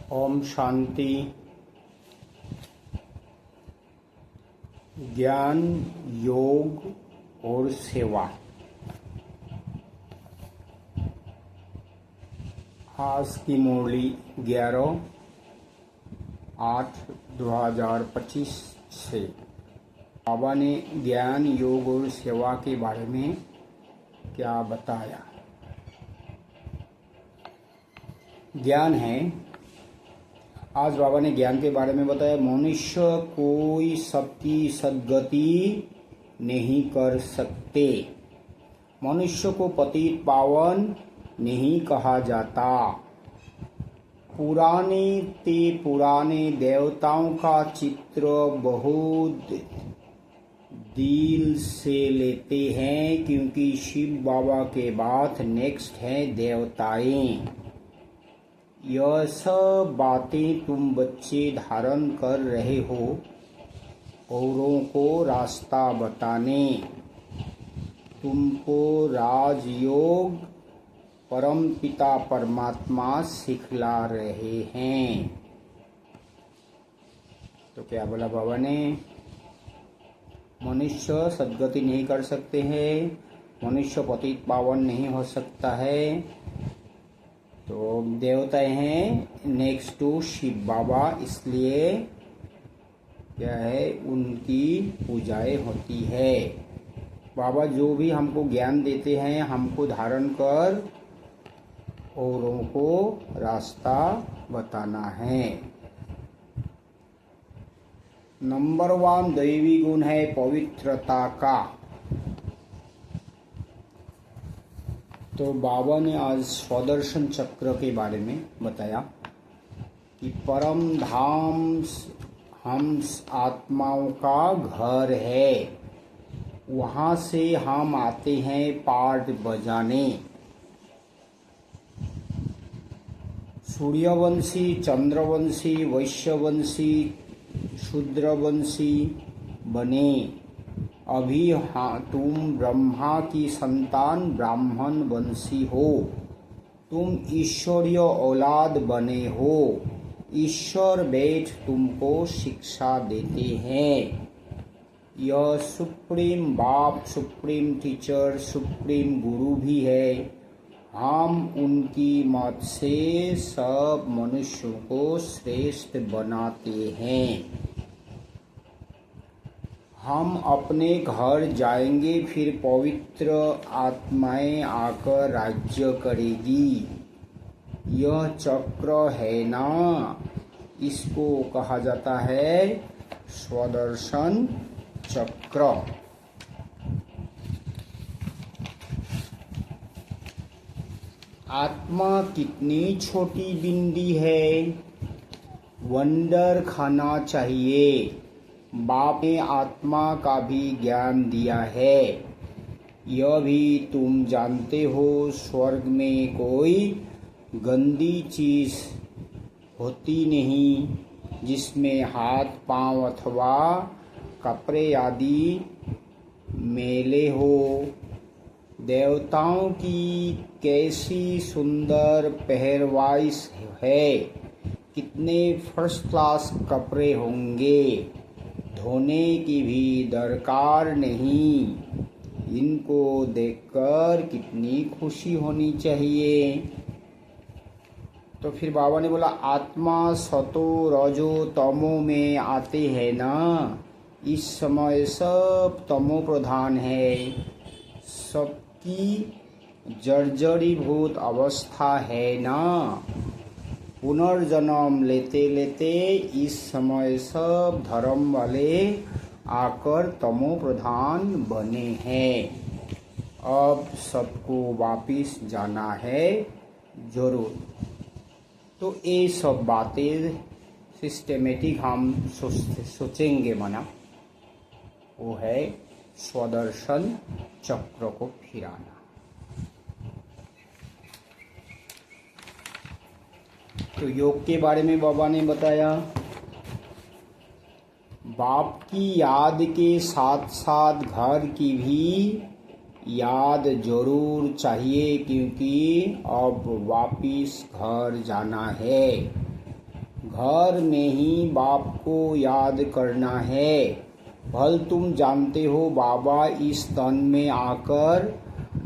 ओम शांति। ज्ञान, योग और सेवा। आज की मुरली 11/8/2025 से बाबा ने ज्ञान, योग और सेवा के बारे में क्या बताया। ज्ञान है, आज बाबा ने ज्ञान के बारे में बताया। मनुष्य कोई सबकी सद्गति नहीं कर सकते। मनुष्य को पतित पावन नहीं कहा जाता। पुराने देवताओं का चित्र बहुत दिल से लेते हैं, क्योंकि शिव बाबा के बाद नेक्स्ट हैं देवताएं। यह सब बातें तुम बच्चे धारण कर रहे हो औरों को रास्ता बताने। तुमको राजयोग परम पिता परमात्मा सिखला रहे हैं। तो क्या बोला बाबा ने? मनुष्य सद्गति नहीं कर सकते हैं, मनुष्य पतित पावन नहीं हो सकता है। तो देवताएं हैं नेक्स्ट टू शिव बाबा, इसलिए क्या है, उनकी पूजाएं होती है। बाबा जो भी हमको ज्ञान देते हैं, हमको धारण कर औरों को रास्ता बताना है। नंबर 1 दैवी गुण है पवित्रता का। तो बाबा ने आज स्वदर्शन चक्र के बारे में बताया कि परम धाम हम आत्माओं का घर है। वहाँ से हम आते हैं पाठ बजाने। सूर्यवंशी, चंद्रवंशी, वैश्यवंशी, शूद्रवंशी बने। अभी तुम ब्रह्मा की संतान ब्राह्मण वंशी हो। तुम ईश्वरीय औलाद बने हो। ईश्वर बैठ तुमको शिक्षा देते हैं। यह सुप्रीम बाप, सुप्रीम टीचर, सुप्रीम गुरु भी है। हम उनकी मत से सब मनुष्यों को श्रेष्ठ बनाते हैं। हम अपने घर जाएंगे, फिर पवित्र आत्माएं आकर राज्य करेगी। यह चक्र है ना, इसको कहा जाता है स्वदर्शन चक्र। आत्मा कितनी छोटी बिंदी है, वंडर खाना चाहिए। बाप ने आत्मा का भी ज्ञान दिया है। यह भी तुम जानते हो, स्वर्ग में कोई गंदी चीज होती नहीं जिसमें हाथ पांव अथवा कपड़े आदि मैले हो। देवताओं की कैसी सुंदर पहरवाइश है, कितने फर्स्ट क्लास कपड़े होंगे, धोने की भी दरकार नहीं। इनको देखकर कितनी खुशी होनी चाहिए। तो फिर बाबा ने बोला, आत्मा सतो रजो तमो में आते हैं ना। इस समय सब तमो प्रधान है। सबकी जर्जरीभूत अवस्था है ना। पुनर्जन्म लेते लेते इस समय सब धर्म वाले आकर तमो प्रधान बने हैं। अब सबको वापिस जाना है जरूर। तो ये सब बातें सिस्टेमेटिक हम सोचेंगे मना, वो है स्वदर्शन चक्र को फिराना। तो योग के बारे में बाबा ने बताया, बाप की याद के साथ साथ घर की भी याद जरूर चाहिए, क्योंकि अब वापिस घर जाना है। घर में ही बाप को याद करना है। भल तुम जानते हो बाबा इस तन में आकर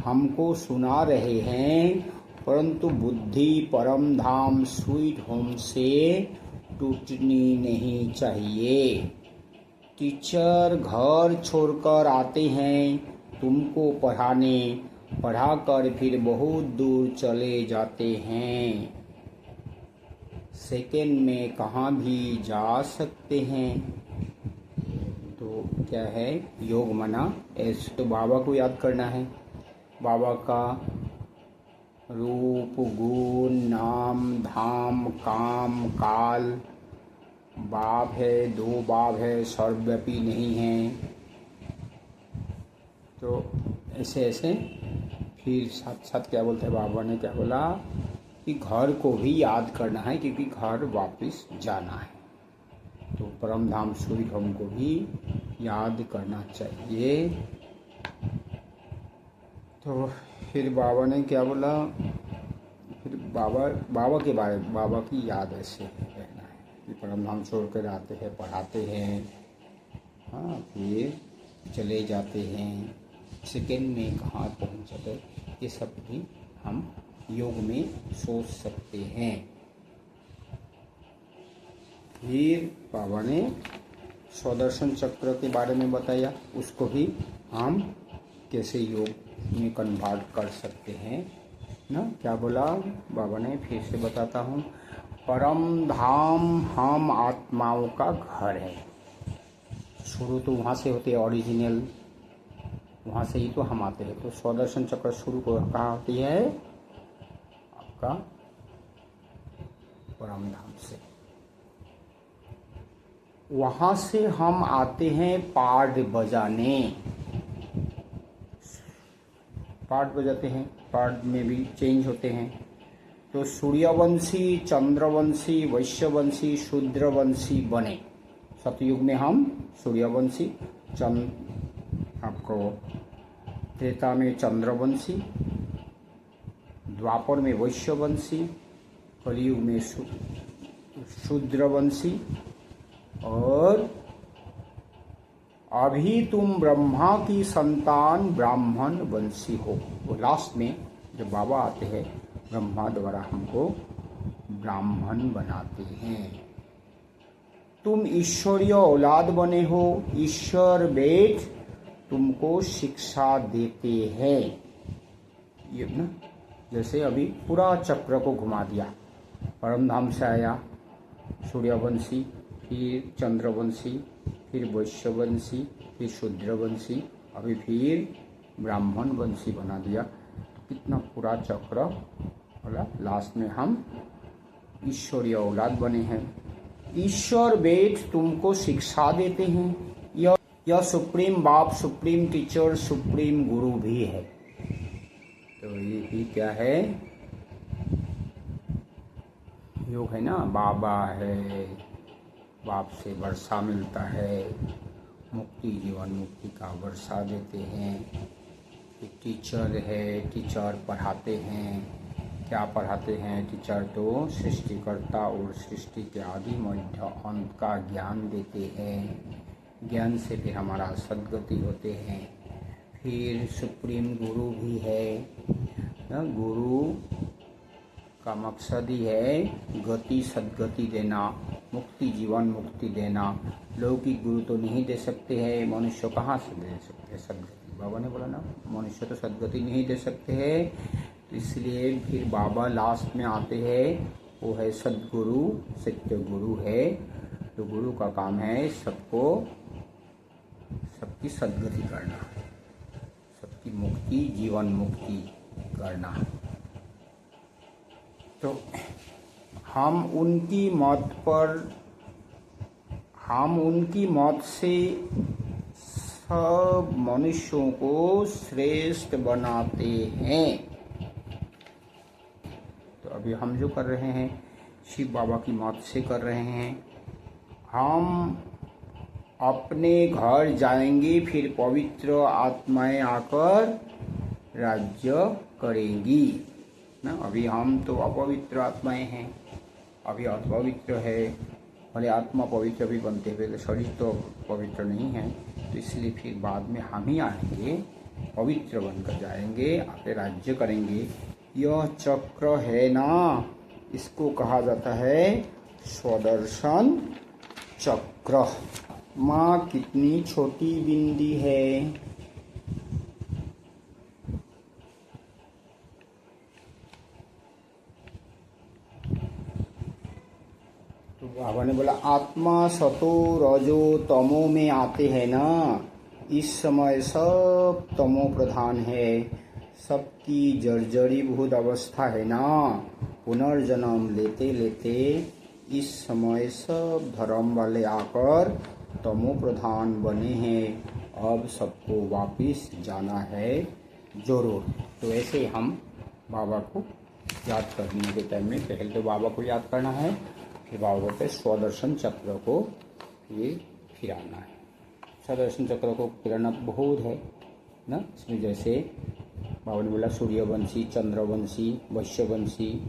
हमको सुना रहे हैं, परंतु बुद्धि परम धाम स्वीट होम से टूटनी नहीं चाहिए। टीचर घर छोड़कर आते हैं तुमको पढ़ाने, पढ़ाकर फिर बहुत दूर चले जाते हैं। सेकेंड में कहाँ भी जा सकते हैं। तो क्या है, योग मना ऐसे तो बाबा को याद करना है। बाबा का रूप, गुण, नाम, धाम, काम, काल, बाप है, दो बाप है, सर्वव्यापी नहीं है। तो ऐसे ऐसे फिर साथ साथ क्या बोलते हैं, बाबा ने क्या बोला कि घर को भी याद करना है, क्योंकि घर वापस जाना है। तो परम धाम सूर्य हमको भी याद करना चाहिए। तो फिर बाबा ने क्या बोला, फिर बाबा के बारे में, बाबा की याद ऐसे रहना है कि परम धाम छोड़ कर आते हैं, पढ़ाते हैं, हाँ, फिर चले जाते हैं, सेकेंड में कहाँ पहुँच जाते, ये सब भी हम योग में सोच सकते हैं। फिर बाबा ने स्वदर्शन चक्र के बारे में बताया, उसको भी हम कैसे योग में कन्वर्ट कर सकते हैं ना। क्या बोला बाबा ने, फिर से बताता हूँ। परम धाम हम आत्माओं का घर है। शुरू तो वहाँ से होते हैं, ओरिजिनल वहाँ से ही तो हम आते हैं। तो स्वदर्शन चक्र शुरू कहाँ होती है, आपका परम धाम से। वहाँ से हम आते हैं पार्ट बजाने, पार्ट बजाते हैं, पार्ट में भी चेंज होते हैं। तो सूर्यवंशी, चंद्रवंशी, वैश्यवंशी, शूद्रवंशी बने। सतयुग में हम सूर्यवंशी, आपको त्रेता में चंद्रवंशी, द्वापर में वैश्यवंशी, कलयुग में शूद्रवंशी, और अभी तुम ब्रह्मा की संतान ब्राह्मण वंशी हो। वो लास्ट में जब बाबा आते हैं, ब्रह्मा द्वारा हमको ब्राह्मण बनाते हैं। तुम ईश्वरीय औलाद बने हो, ईश्वर बेट तुमको शिक्षा देते हैं। ये ना, जैसे अभी पूरा चक्र को घुमा दिया। परम धाम से आया सूर्यवंशी, फिर चंद्रवंशी, फिर वैश्यवंशी, फिर शूद्रवंशी, अभी फिर ब्राह्मण वंशी बना दिया। कितना पूरा चक्र बोला। लास्ट में हम ईश्वरीय औलाद बने हैं। ईश्वर बेट तुमको शिक्षा देते हैं। यह सुप्रीम बाप, सुप्रीम टीचर, सुप्रीम गुरु भी है। तो ये भी क्या है, योग है ना। बाबा है, बाप से वर्षा मिलता है, मुक्ति, जीवन मुक्ति का वर्षा देते हैं। एक टीचर है, टीचर पढ़ाते हैं। क्या पढ़ाते हैं टीचर, तो सृष्टिकर्ता और सृष्टि के आदि मध्य अंत का ज्ञान देते हैं। ज्ञान से फिर हमारा सद्गति होते हैं। फिर सुप्रीम गुरु भी है ना। गुरु का मकसद ही है गति, सद्गति देना, मुक्ति, जीवन मुक्ति देना। लौकिक गुरु तो नहीं दे सकते हैं, मनुष्य कहाँ से दे सकते हैं सद्गति। बाबा ने बोला ना, मनुष्य तो सद्गति नहीं दे सकते हैं। तो इसलिए फिर बाबा लास्ट में आते हैं, वो है सद्गुरु, सत्य गुरु है। तो गुरु का काम है सबको, सबकी सद्गति करना, सबकी मुक्ति, जीवन मुक्ति करना। तो हम उनकी मौत से सब मनुष्यों को श्रेष्ठ बनाते हैं। तो अभी हम जो कर रहे हैं, शिव बाबा की मौत से कर रहे हैं। हम अपने घर जाएंगे, फिर पवित्र आत्माएं आकर राज्य करेंगी ना। अभी हम तो अपवित्र आत्माएं हैं, अभी अपवित्र है, भले आत्मा पवित्र भी बनते हुए शरीर तो पवित्र नहीं है, तो इसलिए फिर बाद में हम ही आएंगे, पवित्र बनकर जाएंगे, आगे राज्य करेंगे। यह चक्र है ना, इसको कहा जाता है स्वदर्शन चक्र। माँ कितनी छोटी बिंदी है, तो बाबा ने बोला आत्मा सतो रजो तमो में आते हैं ना, इस समय सब तमो प्रधान है, सबकी जर्जरीभूत अवस्था है ना, पुनर्जन्म लेते लेते इस समय सब धर्म वाले आकर तमो प्रधान बने हैं, अब सबको वापिस जाना है जरूर। तो ऐसे हम बाबा को याद करने के टाइम में पहले तो बाबा को याद करना है, फिर बाबा के स्वदर्शन चक्र को ये फिराना है। स्वदर्शन चक्र को फिराना बहुत है ना, इसमें जैसे बाबा ने बोला सूर्यवंशी, चंद्रवंशी, वैश्यवंशी,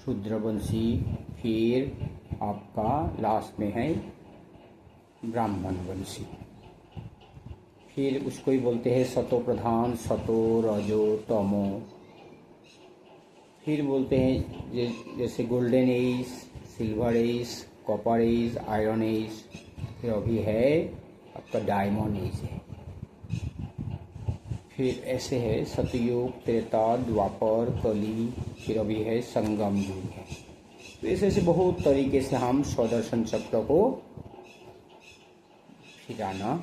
शूद्रवंशी, फिर आपका लास्ट में है ब्राह्मण वंशी, फिर उसको ही बोलते हैं सतो प्रधान, सतो रजो तमो, फिर बोलते हैं जैसे golden age, silver age, copper age, iron age, फिर अभी है आपका डायमंड एज है, फिर ऐसे है सतयुग, त्रेता, द्वापर, कली, फिर अभी है संगम युग है। तो ऐसे बहुत तरीके से हम स्वदर्शन चक्र को फिराना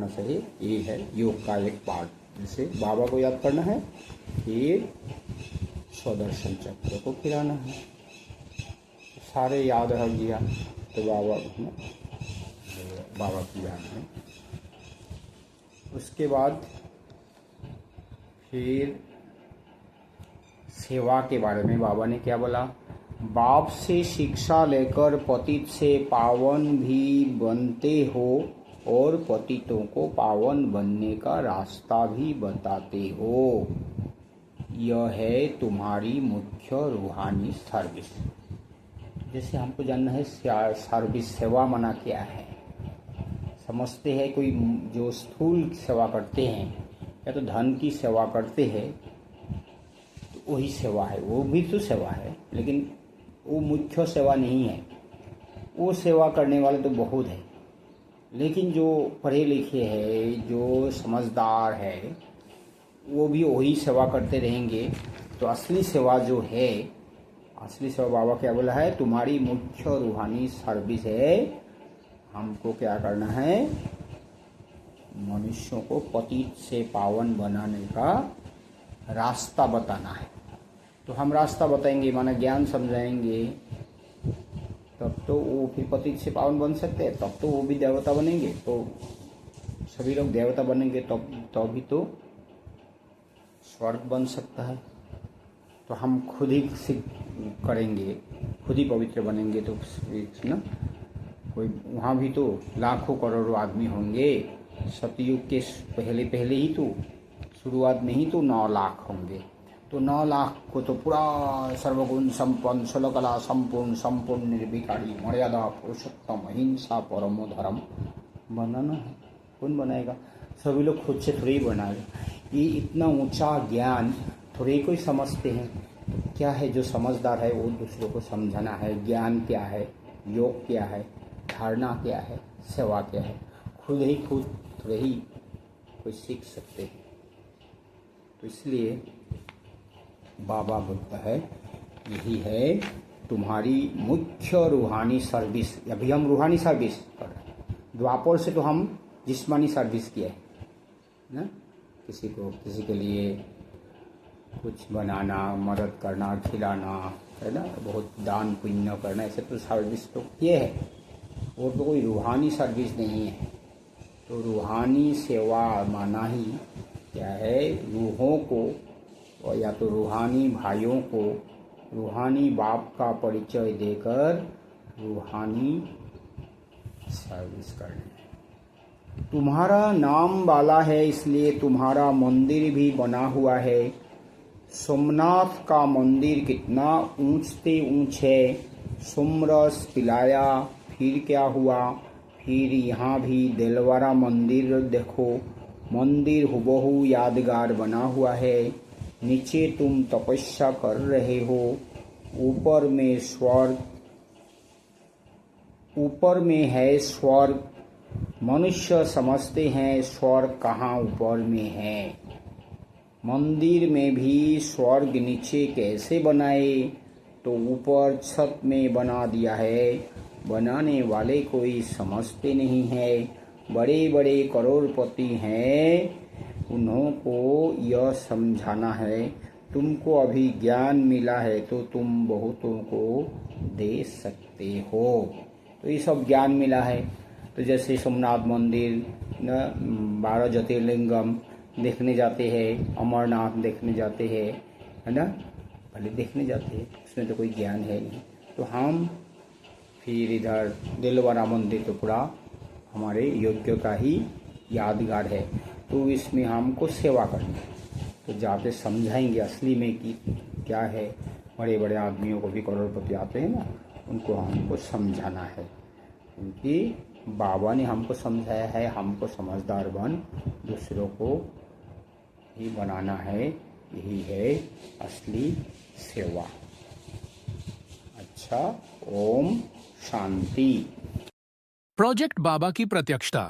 सही, ये है योग का एक पार्ट। जैसे बाबा को याद करना है, फिर स्वदर्शन चक्र को फिराना है, सारे याद रख दिया तो बाबा की याद है। उसके बाद फिर सेवा के बारे में बाबा ने क्या बोला, बाप से शिक्षा लेकर पतित से पावन भी बनते हो और पतितों को पावन बनने का रास्ता भी बताते हो, यह है तुम्हारी मुख्य रूहानी सर्विस। जैसे हमको जानना है सर्विस, सेवा मना क्या है। समझते हैं कोई जो स्थूल सेवा करते हैं या तो धन की सेवा करते हैं तो वही सेवा है, वो भी तो सेवा है, लेकिन वो मुख्य सेवा नहीं है। वो सेवा करने वाले तो बहुत है, लेकिन जो पढ़े लिखे हैं, जो समझदार है, वो भी वही सेवा करते रहेंगे। तो असली सेवा जो है, असली सेवा बाबा क्या बोला है, तुम्हारी मुख्य रूहानी सर्विस है। हमको क्या करना है, मनुष्यों को पतित से पावन बनाने का रास्ता बताना है। तो हम रास्ता बताएंगे, माना ज्ञान समझाएंगे, तब तो वो फिर पतित से पावन बन सकते हैं, तब तो वो भी देवता बनेंगे। तो सभी लोग देवता बनेंगे तब भी तो स्वर्ग बन सकता है। तो हम खुद ही करेंगे, खुद ही पवित्र बनेंगे, तो ना कोई वहाँ भी तो लाखों करोड़ों आदमी होंगे। सतयुग के पहले ही तो शुरुआत में ही तो 9 लाख होंगे। तो 9 लाख को तो पूरा सर्वगुण संपन्न, षोलकला संपूर्ण निर्विकारी, मर्यादा पुरुषोत्तम, अहिंसा परमो धर्म बनाना है। कौन बनाएगा? सभी लोग खुद से थोड़ी ही बनाएगा। ये इतना ऊंचा ज्ञान थोड़ी कोई समझते हैं। तो क्या है, जो समझदार है वो दूसरों को समझाना है। ज्ञान क्या है, योग क्या है, धारणा क्या है, सेवा क्या है, खुद थोड़े ही कोई सीख सकते हैं। तो इसलिए बाबा बोलता है यही है तुम्हारी मुख्य रूहानी सर्विस। अभी हम रूहानी सर्विस कर रहे हैं, द्वापर से तो हम जिस्मानी सर्विस किया है ना, किसी के लिए कुछ बनाना, मदद करना, खिलाना, है ना, बहुत दान पुण्य करना, ऐसे तो सर्विस तो किए है। और तो कोई रूहानी सर्विस नहीं है। तो रूहानी सेवा माना ही क्या है, रूहों को और या तो रूहानी भाइयों को रूहानी बाप का परिचय देकर रूहानी सर्विस करना। तुम्हारा नाम वाला है, इसलिए तुम्हारा मंदिर भी बना हुआ है। सोमनाथ का मंदिर कितना ऊंचते ऊंच है। सोमरस पिलाया, फिर क्या हुआ, फिर यहाँ भी देलवारा मंदिर देखो, मंदिर हुबहू यादगार बना हुआ है। नीचे तुम तपस्या कर रहे हो, ऊपर में स्वर्ग, ऊपर में है स्वर्ग। मनुष्य समझते हैं स्वर्ग कहाँ ऊपर में है। मंदिर में भी स्वर्ग नीचे कैसे बनाए, तो ऊपर छत में बना दिया है। बनाने वाले कोई समझते नहीं है। बड़े बड़े करोड़पति हैं, उन्हों को यह समझाना है। तुमको अभी ज्ञान मिला है तो तुम बहुतों को दे सकते हो। तो ये सब ज्ञान मिला है। तो जैसे सोमनाथ मंदिर न 12 ज्योतिर्लिंगम देखने जाते हैं, अमरनाथ देखने जाते हैं, है ना, भले देखने जाते हैं, उसमें तो कोई ज्ञान है नहीं। तो हम फिर इधर दिलवारा मंदिर तो पूरा हमारे योग्य का ही यादगार है। तो इसमें हमको सेवा करनी है। तो जाके समझाएंगे असली में कि क्या है। बड़े बड़े आदमियों को भी करोड़पति आते हैं ना, उनको हमको समझाना है, क्योंकि बाबा ने हमको समझाया है। हमको समझदार बन दूसरों को ही बनाना है। यही है असली सेवा। अच्छा, ओम शांति। प्रोजेक्ट बाबा की प्रत्यक्षता।